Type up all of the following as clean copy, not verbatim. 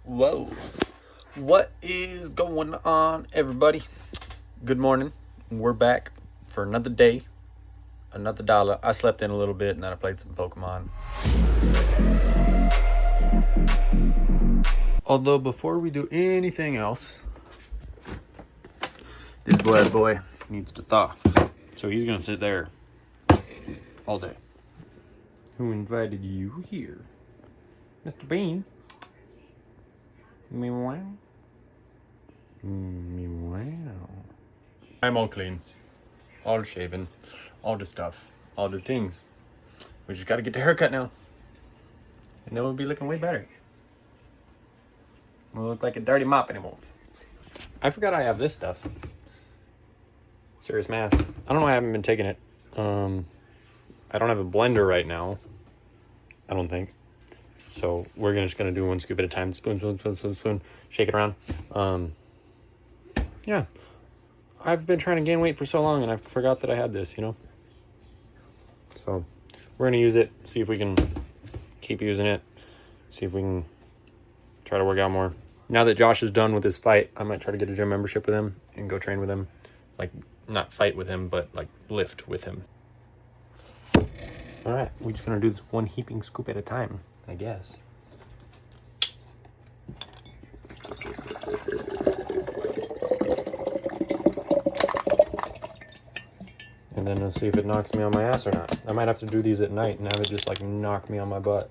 Whoa. What is going on, everybody? Good morning. We're back for another day, another dollar. I slept in a little bit and then I played some Pokemon. Although before we do anything else, this bad boy needs to thaw. So he's gonna sit there all day. Who invited you here? Mr. Bean? Meow. Meow. I'm all clean, all shaven, all the stuff, all the things. We just gotta get the haircut now. And then we'll be looking way better. We won't look like a dirty mop anymore. I forgot I have this stuff. Serious mass. I don't know why I haven't been taking it. I don't have a blender right now. I don't think. So we're just gonna do one scoop at a time. Spoon, spoon, spoon, spoon, spoon. Shake it around. Yeah. I've been trying to gain weight for so long and I forgot that I had this, you know? So we're gonna use it, see if we can keep using it, see if we can try to work out more. Now that Josh is done with his fight, I might try to get a gym membership with him and go train with him. Like, not fight with him, but like lift with him. All right, we're just gonna do this one heaping scoop at a time, I guess. And then let's see if it knocks me on my ass or not. I might have to do these at night and have it just like knock me on my butt.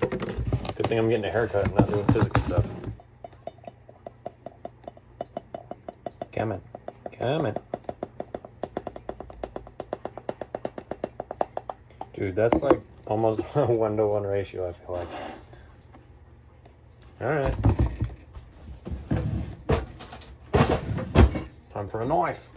Good thing I'm getting a haircut and not doing physical stuff. Come on. Come on. Dude, that's like almost a 1-to-1 ratio, I feel like. Alright. Time for a knife.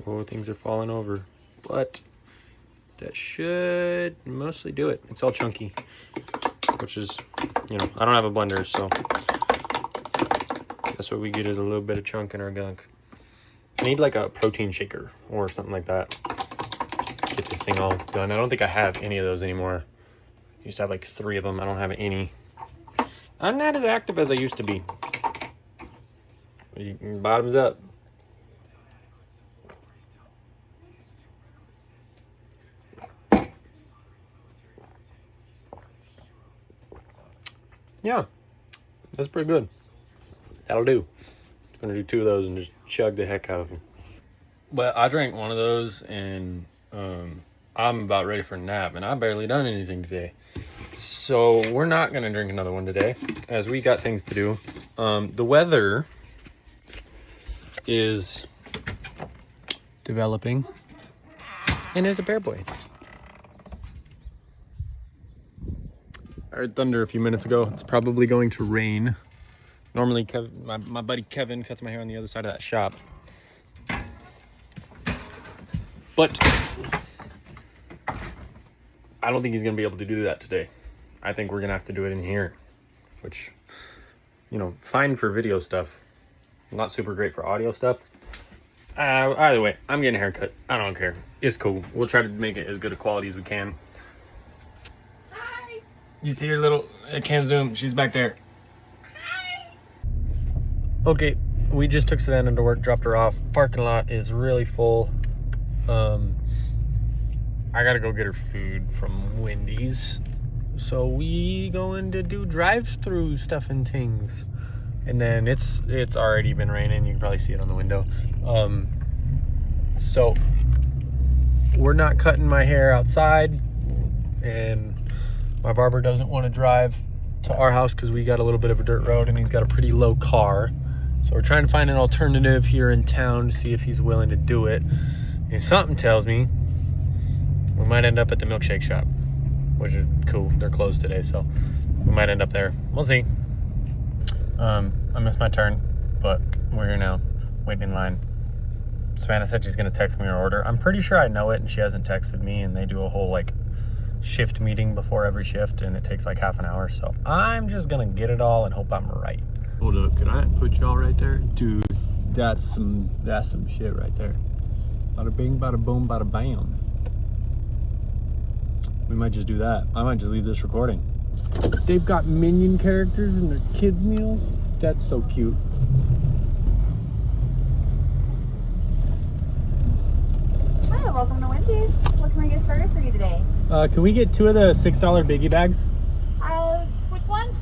Oh, things are falling over. But that should mostly do it. It's all chunky. Which is, you know, I don't have a blender, so that's what we get is a little bit of chunk in our gunk. I need like a protein shaker or something like that. Get this thing all done. I don't think I have any of those anymore. I used to have like 3 of them. I don't have any. I'm not as active as I used to be. Bottoms up. Yeah, that's pretty good. That'll do. I'm gonna do 2 of those and just chug the heck out of them. But I drank one of those and I'm about ready for a nap and I've barely done anything today. So we're not gonna drink another one today as we got things to do. The weather is developing and there's a bear boy. I heard thunder a few minutes ago. It's probably going to rain. Normally, my buddy Kevin cuts my hair on the other side of that shop. But I don't think he's going to be able to do that today. I think we're going to have to do it in here. Which, you know, fine for video stuff. Not super great for audio stuff. Either way, I'm getting a haircut. I don't care. It's cool. We'll try to make it as good a quality as we can. You see her little, I can't zoom, she's back there. Hi. Okay, we just took Savannah to work, dropped her off. Parking lot is really full. I gotta go get her food from Wendy's. So we going to do drive-through stuff and things. And then it's already been raining, you can probably see it on the window. So we're not cutting my hair outside, and my barber doesn't want to drive to our house because we got a little bit of a dirt road and he's got a pretty low car. So we're trying to find an alternative here in town to see if he's willing to do it. And something tells me we might end up at the milkshake shop, which is cool. They're closed today, so we might end up there. We'll see. I missed my turn, but we're here now, waiting in line. Savannah said she's going to text me her order. I'm pretty sure I know it and she hasn't texted me, and they do a whole like shift meeting before every shift and it takes like half an hour, so I'm just gonna get it all and hope I'm right. Hold up, can I put y'all right there? Dude, that's some shit right there. Bada bing, bada boom, bada bam. we might just do that. I might just leave this recording. They've got Minion characters in their kids' meals. That's so cute. Hi, welcome to Wendy's. What can I get started for you today? Can we get 2 of the $6 biggie bags? Which one?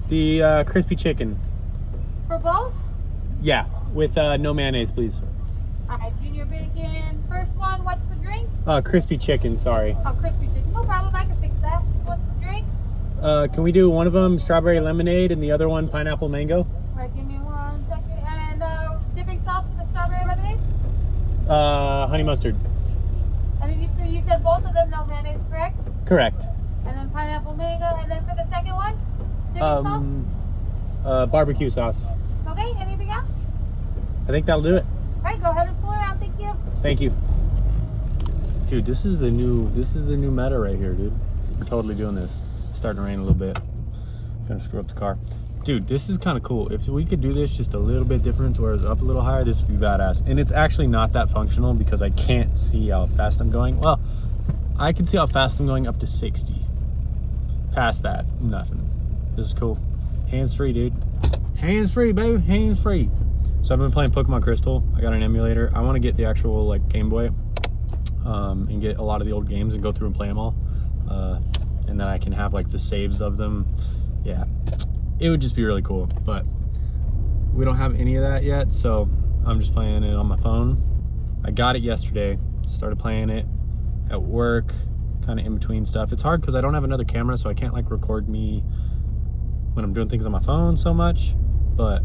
The crispy chicken. For both? Yeah, with no mayonnaise, please. Alright, junior bacon. First one, what's the drink? Crispy chicken, sorry. Oh, crispy chicken. No problem, I can fix that. What's the drink? Can we do one of them strawberry lemonade and the other one pineapple mango? Alright, give me 1 second. And dipping sauce for the strawberry lemonade? Honey mustard. And then you said both of them no mayonnaise, correct? Correct. And then pineapple mango. And then for the second one? Dipping sauce? Barbecue sauce. Okay, anything else? I think that'll do it. Alright, go ahead and pull around. Thank you. Thank you. Dude, this is the new meta right here, dude. We're totally doing this. It's starting to rain a little bit. Gonna screw up the car. Dude, this is kind of cool. If we could do this just a little bit different to where it's up a little higher, this would be badass. And it's actually not that functional because I can't see how fast I'm going. Well, I can see how fast I'm going up to 60. Past that, nothing. This is cool. Hands-free, dude. Hands-free, baby. Hands-free. So I've been playing Pokemon Crystal. I got an emulator. I want to get the actual like Game Boy and get a lot of the old games and go through and play them all. And then I can have like the saves of them. Yeah, it would just be really cool. But we don't have any of that yet, so I'm just playing it on my phone. I got it yesterday. Started playing it at work, kind of in between stuff. It's hard because I don't have another camera, so I can't like record me when I'm doing things on my phone so much. But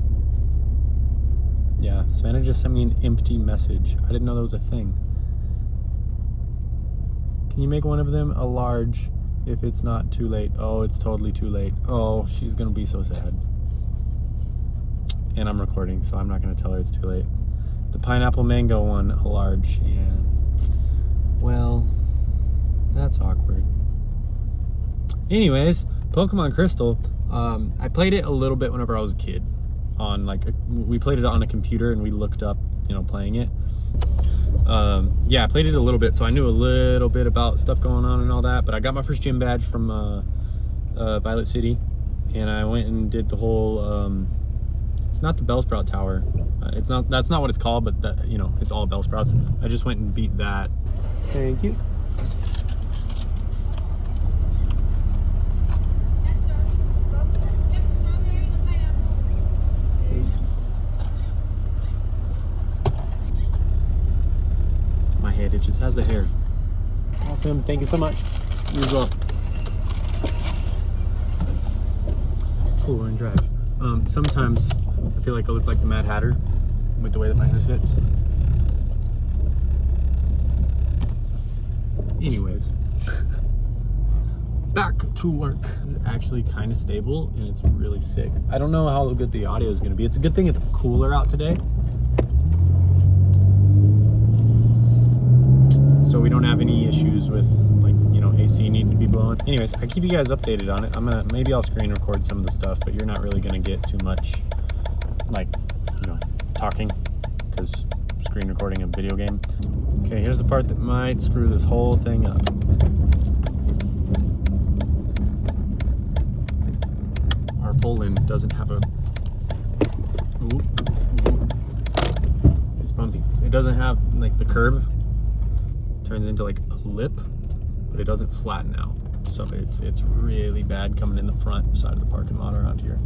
yeah, Savannah just sent me an empty message. I didn't know that was a thing. Can you make one of them a large if it's not too late? Oh, it's totally too late. Oh, she's gonna be so sad. And I'm recording, so I'm not gonna tell her it's too late. The pineapple mango one, a large, yeah. Well, that's awkward. Anyways, Pokemon Crystal, I played it a little bit whenever I was a kid. On like we played it on a computer and we looked up, you know, playing it. Yeah, I played it a little bit, so I knew a little bit about stuff going on and all that. But I got my first gym badge from Violet City, and I went and did the whole. It's not the Bellsprout Tower. It's not. That's not what it's called, but that, you know, it's all Bellsprouts. I just went and beat that. Thank you. My head itches. How's the hair? Awesome. Thank you so much. You as well. Cool, we're in drive. Sometimes I feel like I look like the Mad Hatter with the way that my hair sits. Anyways, back to work. It's actually kind of stable and it's really sick. I don't know how good the audio is going to be. It's a good thing it's cooler out today, so we don't have any issues with, like, you know, AC needing to be blowing. Anyways, I keep you guys updated on it. Maybe I'll screen record some of the stuff, but you're not really gonna get too much, like, you know, talking, because screen recording a video game. Okay, here's the part that might screw this whole thing up. Our pull-in doesn't have a, ooh, it's bumpy. It doesn't have, like, the curb turns into like a lip, but it doesn't flatten out, so it's really bad coming in the front side of the parking lot around here.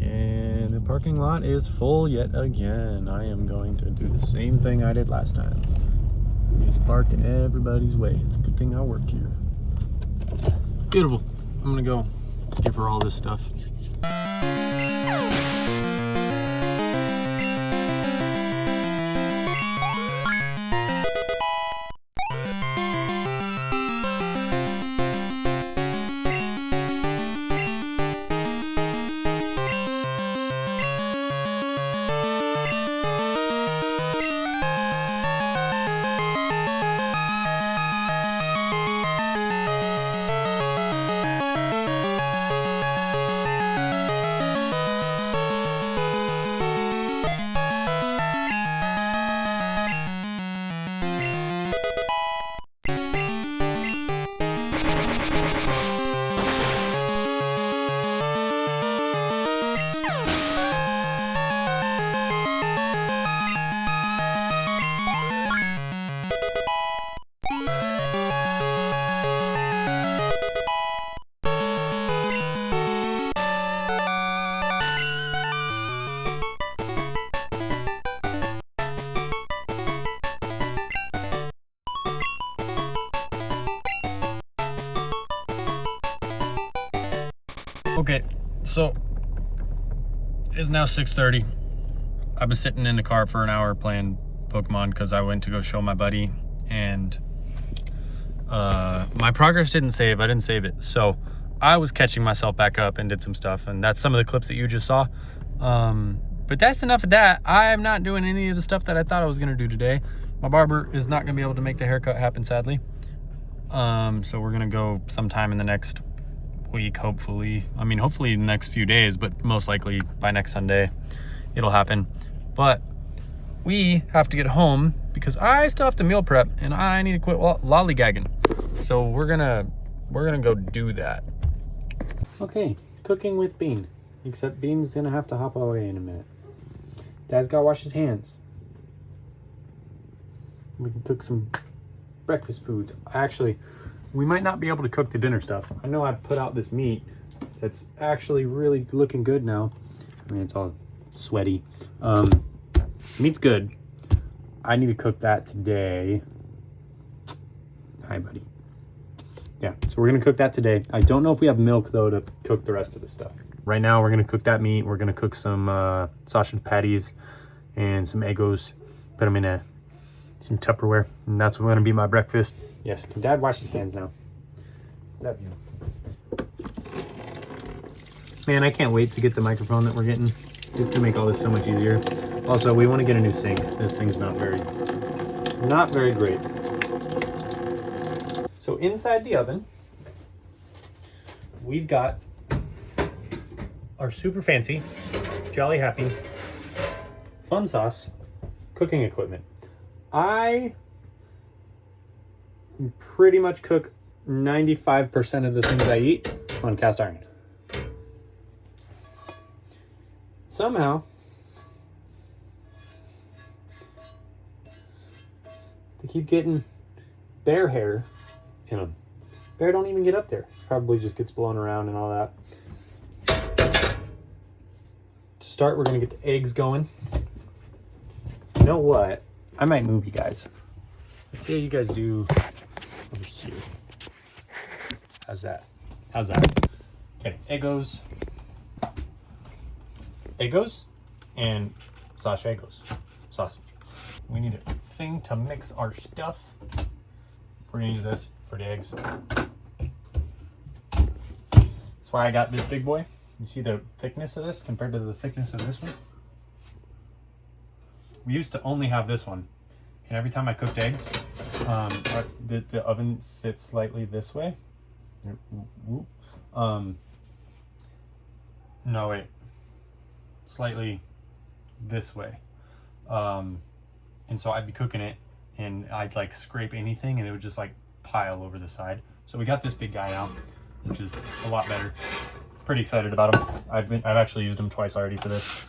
And the parking lot is full yet again. I am going to do the same thing I did last time, just park in everybody's way. It's a good thing I work here. Beautiful. I'm gonna go give her all this stuff. Okay, so it's now 6:30. I've been sitting in the car for an hour playing Pokemon because I went to go show my buddy, and my progress didn't save. I didn't save it. So I was catching myself back up and did some stuff, and that's some of the clips that you just saw. But that's enough of that. I'm not doing any of the stuff that I thought I was gonna do today. My barber is not gonna be able to make the haircut happen, sadly. So we're gonna go sometime in the next week, hopefully. I mean, hopefully in the next few days, but most likely by next Sunday it'll happen. But we have to get home because I still have to meal prep and I need to quit lollygagging. So we're gonna go do that. Okay, cooking with Bean. Except Bean's gonna have to hop away in a minute. Dad's gotta wash his hands. We can cook some breakfast foods. Actually, we might not be able to cook the dinner stuff. I know I put out this meat that's actually really looking good now. I mean, it's all sweaty. Meat's good. I need to cook that today. Hi, buddy. Yeah, so we're gonna cook that today. I don't know if we have milk though to cook the rest of the stuff. Right now, we're gonna cook that meat. We're gonna cook some sausage patties and some Eggos. Put them in some Tupperware, and that's gonna be my breakfast. Yes, can Dad wash his hands now? Love you. Man, I can't wait to get the microphone that we're getting. It's gonna make all this so much easier. Also, we want to get a new sink. This thing's not very great. So inside the oven, we've got our super fancy, Jolly Happy, Fun Sauce cooking equipment. I pretty much cook 95% of the things I eat on cast iron. Somehow, they keep getting bear hair in them. Bear don't even get up there. Probably just gets blown around and all that. To start, we're gonna get the eggs going. You know what? I might move you guys. Let's see how you guys do over here. How's that? How's that? Okay, Eggos and sausage Eggos. Sausage. We need a thing to mix our stuff. We're gonna use this for the eggs. That's why I got this big boy. You see the thickness of this compared to the thickness of this one? We used to only have this one. And every time I cooked eggs, the oven sits slightly this way. No, wait. Slightly this way. And so I'd be cooking it and I'd like scrape anything and it would just like pile over the side. So we got this big guy now, which is a lot better. Pretty excited about him. I've actually used him twice already for this.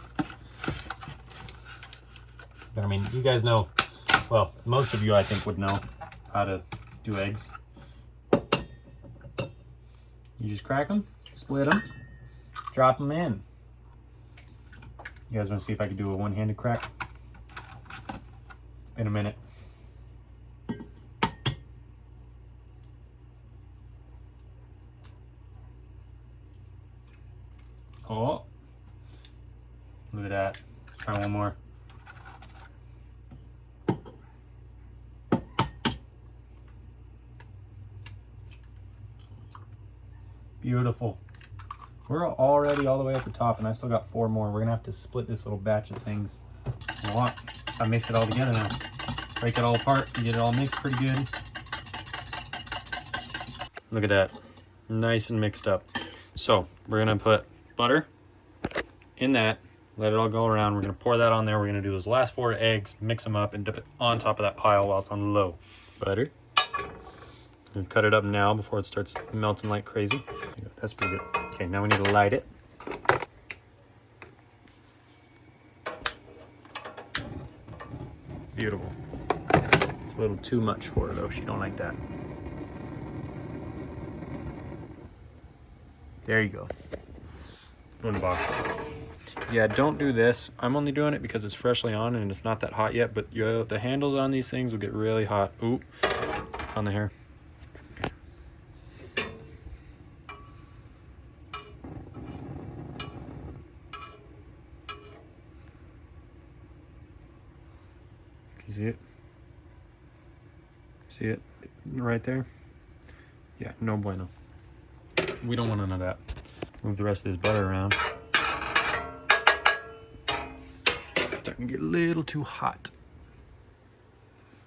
But I mean, you guys know, well, most of you I think would know how to do eggs. You just crack them, split them, drop them in. You guys want to see if I can do a one-handed crack? It's been a minute. Oh, look at that. Let's try one more. Beautiful. We're already all the way at the top and I still got 4 more. We're gonna have to split this little batch of things. You know what? I mix it all together now. Break it all apart and get it all mixed pretty good. Look at that. Nice and mixed up. So we're gonna put butter in that, let it all go around. We're gonna pour that on there. We're gonna do those last 4 eggs, mix them up and dip it on top of that pile while it's on low. Butter. And cut it up now before it starts melting like crazy. That's pretty good. Okay, now we need to light it. Beautiful. It's a little too much for her though. She don't like that. There you go. Throw in the box. Yeah, don't do this. I'm only doing it because it's freshly on and it's not that hot yet, but the handles on these things will get really hot. Ooh, on the hair. See it? See it right there? Yeah, no bueno. We don't want none of that. Move the rest of this butter around. It's starting to get a little too hot.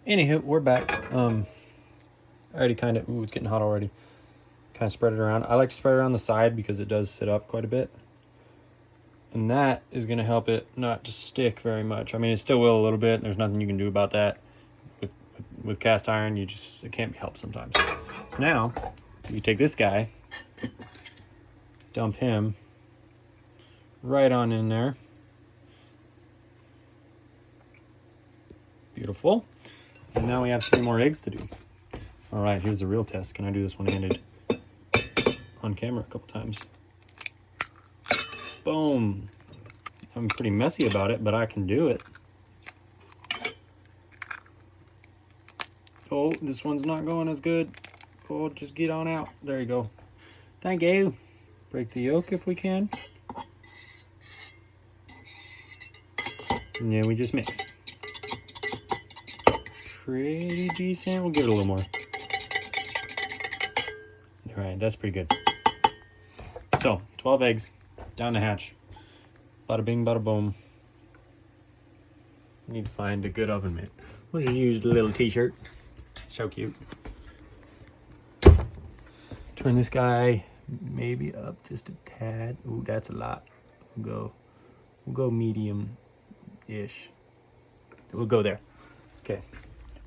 Anywho, we're back. I already kind of, ooh, it's getting hot already. Kind of spread it around. I like to spread it around the side because it does sit up quite a bit. And that is going to help it not to stick very much. I mean, it still will a little bit. There's nothing you can do about that. With cast iron, it can't be helped sometimes. Now, you take this guy, dump him right on in there. Beautiful. And now we have 3 more eggs to do. All right, here's the real test. Can I do this one-handed on camera a couple times? Boom. I'm pretty messy about it, but I can do it. Oh, this one's not going as good. Oh, just get on out. There you go. Thank you. Break the yolk if we can. And then we just mix. Pretty decent. We'll give it a little more. All right, that's pretty good. So, 12 eggs down the hatch. Bada bing, bada boom. Need to find a good oven mitt. We'll just use the little t-shirt. So cute. Turn this guy maybe up just a tad. Ooh, that's a lot. We'll go medium-ish. We'll go there. Okay.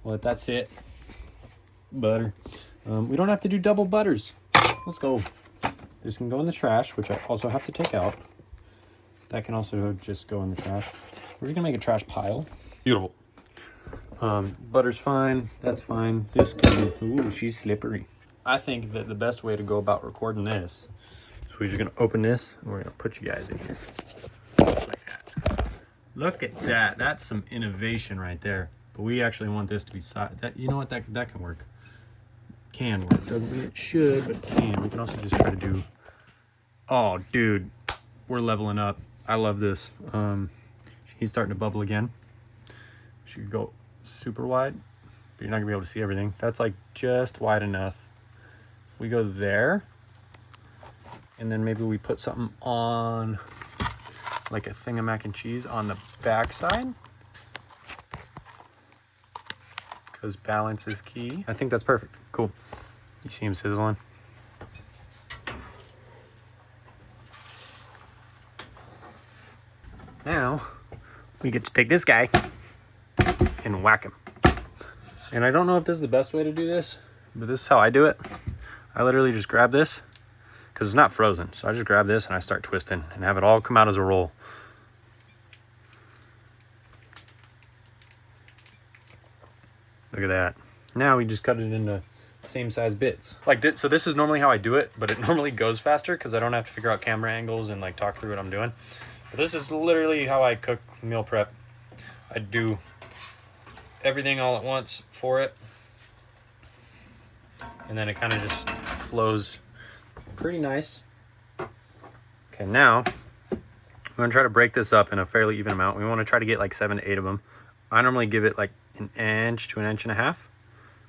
Well, if that's it, butter. We don't have to do double butters. Let's go. This can go in the trash, which I also have to take out. That can also just go in the trash. We're just gonna make a trash pile. Beautiful. Butter's fine. That's fine. This can be, ooh, she's slippery. I think that the best way to go about recording this is we're just gonna open this and we're gonna put you guys in here. Like that. Look at that. That's some innovation right there. But we actually want this to be that. You know what? That can work. Can work. Doesn't mean it should, but it can. We can also just try to do. Oh, dude, we're leveling up. I love this. He's starting to bubble again. She could go super wide, but you're not gonna be able to see everything. That's like just wide enough. If we go there, and then maybe we put something on, like a thing of mac and cheese on the back side, because balance is key. I think that's perfect. Cool. You see him sizzling? Now we get to take this guy and whack him. And I don't know if this is the best way to do this, but this is how I do it. I literally just grab this, because it's not frozen. So I just grab this and I start twisting and have it all come out as a roll. Look at that. Now we just cut it into same size bits. Like this, so this is normally how I do it, but it normally goes faster because I don't have to figure out camera angles and like talk through what I'm doing. But this is literally how I cook meal prep. I do everything all at once for it. And then it kind of just flows pretty nice. Okay, now we're gonna try to break this up in a fairly even amount. We want to try to get like 7 to 8 of them. I normally give it like 1 inch to 1.5 inches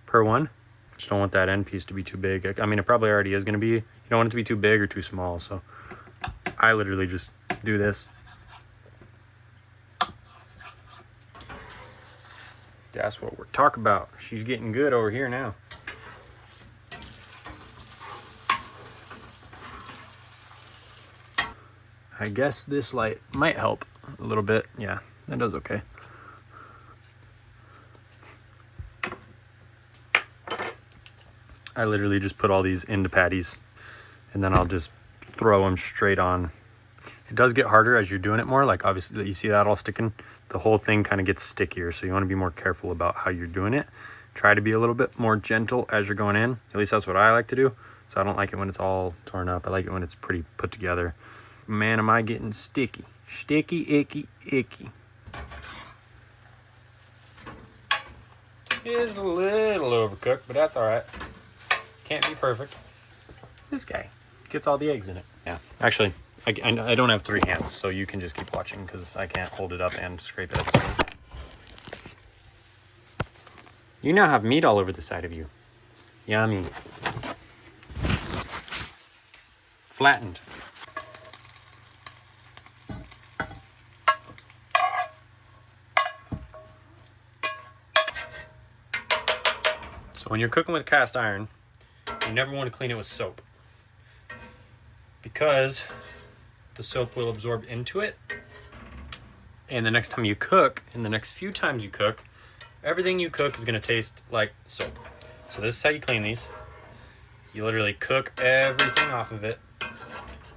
per one. Just don't want that end piece to be too big. I mean, it probably already is gonna be. You don't want it to be too big or too small. So I literally just do this. That's what we're talking about. She's getting good over here now. I guess this light might help a little bit. Yeah, that does okay. I literally just put all these into patties and then I'll just throw them straight on. It does get harder as you're doing it more. Like obviously you see that all sticking, the whole thing kind of gets stickier. So you want to be more careful about how you're doing it. Try to be a little bit more gentle as you're going in. At least that's what I like to do. So I don't like it when it's all torn up. I like it when it's pretty put together. Man, am I getting sticky. Sticky, icky, icky. It is a little overcooked, but that's all right. Can't be perfect. This guy gets all the eggs in it. Yeah, actually, I don't have 3 hands, so you can just keep watching because I can't hold it up and scrape it at the same time. You now have meat all over the side of you. Yummy. Flattened. So when you're cooking with cast iron, you never want to clean it with soap, because the soap will absorb into it, and the next time you cook, and the next few times you cook, everything you cook is going to taste like soap. So this is how you clean these. You literally cook everything off of it,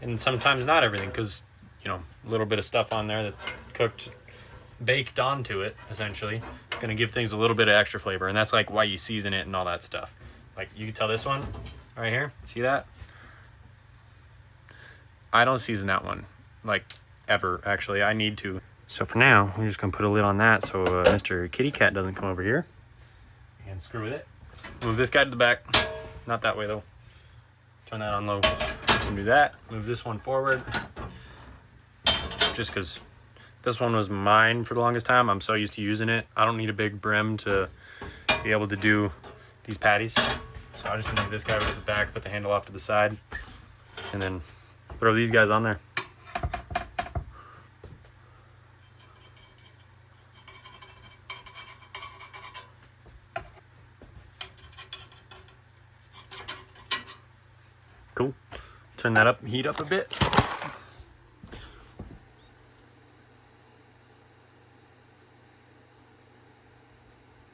and sometimes not everything, because, you know, a little bit of stuff on there that cooked, baked onto it, essentially, going to give things a little bit of extra flavor, and that's like why you season it and all that stuff. Like, you can tell this one right here, see that? I don't season that one, like, ever, actually. I need to. So for now, we're just gonna put a lid on that so Mr. Kitty Cat doesn't come over here and screw with it. Move this guy to the back. Not that way though. Turn that on low. Do that. Move this one forward. Just because this one was mine for the longest time. I'm so used to using it. I don't need a big brim to be able to do these patties. So I'm just gonna move this guy over to the back, put the handle off to the side, and then throw these guys on there. Cool. Turn that up, heat up a bit.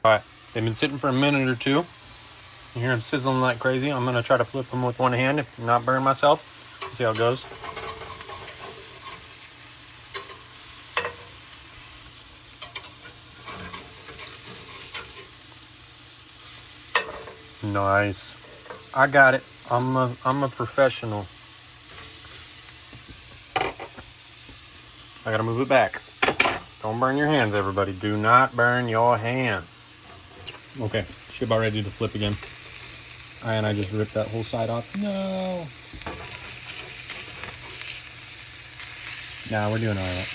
All right, they've been sitting for a minute or two. You hear them sizzling like crazy. I'm gonna try to flip them with one hand, if not burn myself. See how it goes. Nice. I got it. I'm a professional. I gotta move it back. Don't burn your hands, everybody. Do not burn your hands. Okay, should about ready to flip again. And I just ripped that whole side off. No. Nah, we're doing all right.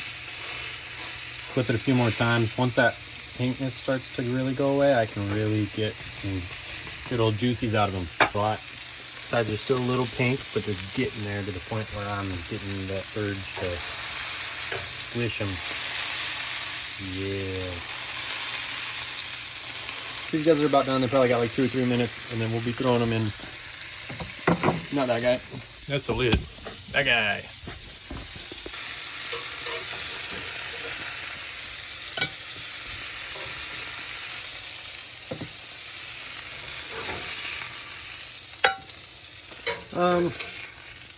Flip it a few more times. Once that pinkness starts to really go away, I can really get some good old juices out of them. So sides are still a little pink, but just getting there to the point where I'm getting that urge to squish them. Yeah. These guys are about done. They probably got like 2 or 3 minutes, and then we'll be throwing them in. Not that guy. That's the lid. That guy.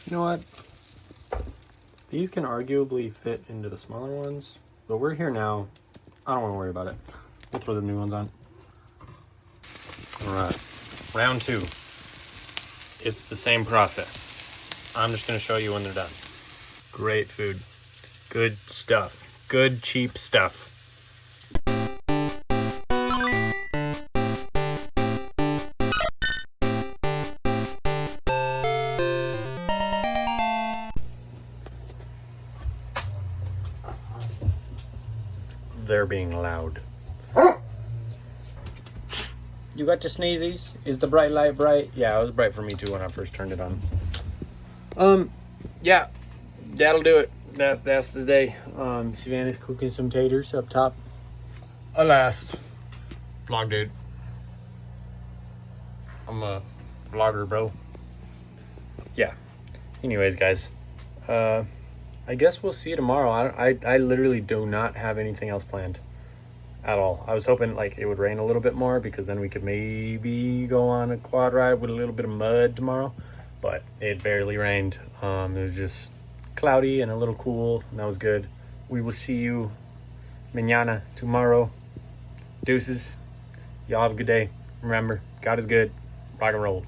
You know what? These can arguably fit into the smaller ones, but we're here now. I don't want to worry about it. We'll throw the new ones on. All right, round 2. It's the same process. I'm just going to show you when they're done. Great food. Good stuff. Good, cheap stuff. They're being loud. You got your sneezies? Is the bright light bright? Yeah, it was bright for me too when I first turned it on. Yeah, that'll do it. That's the day. Savannah's cooking some taters up top. Alas, vlog dude. I'm a vlogger, bro. Yeah. Anyways, guys. I guess we'll see you tomorrow. I literally do not have anything else planned at all. I was hoping like it would rain a little bit more, because then we could maybe go on a quad ride with a little bit of mud tomorrow, but it barely rained. It was just cloudy and a little cool, and that was good. We will see you mañana, tomorrow. Deuces. Y'all have a good day. Remember, God is good. Rock and roll.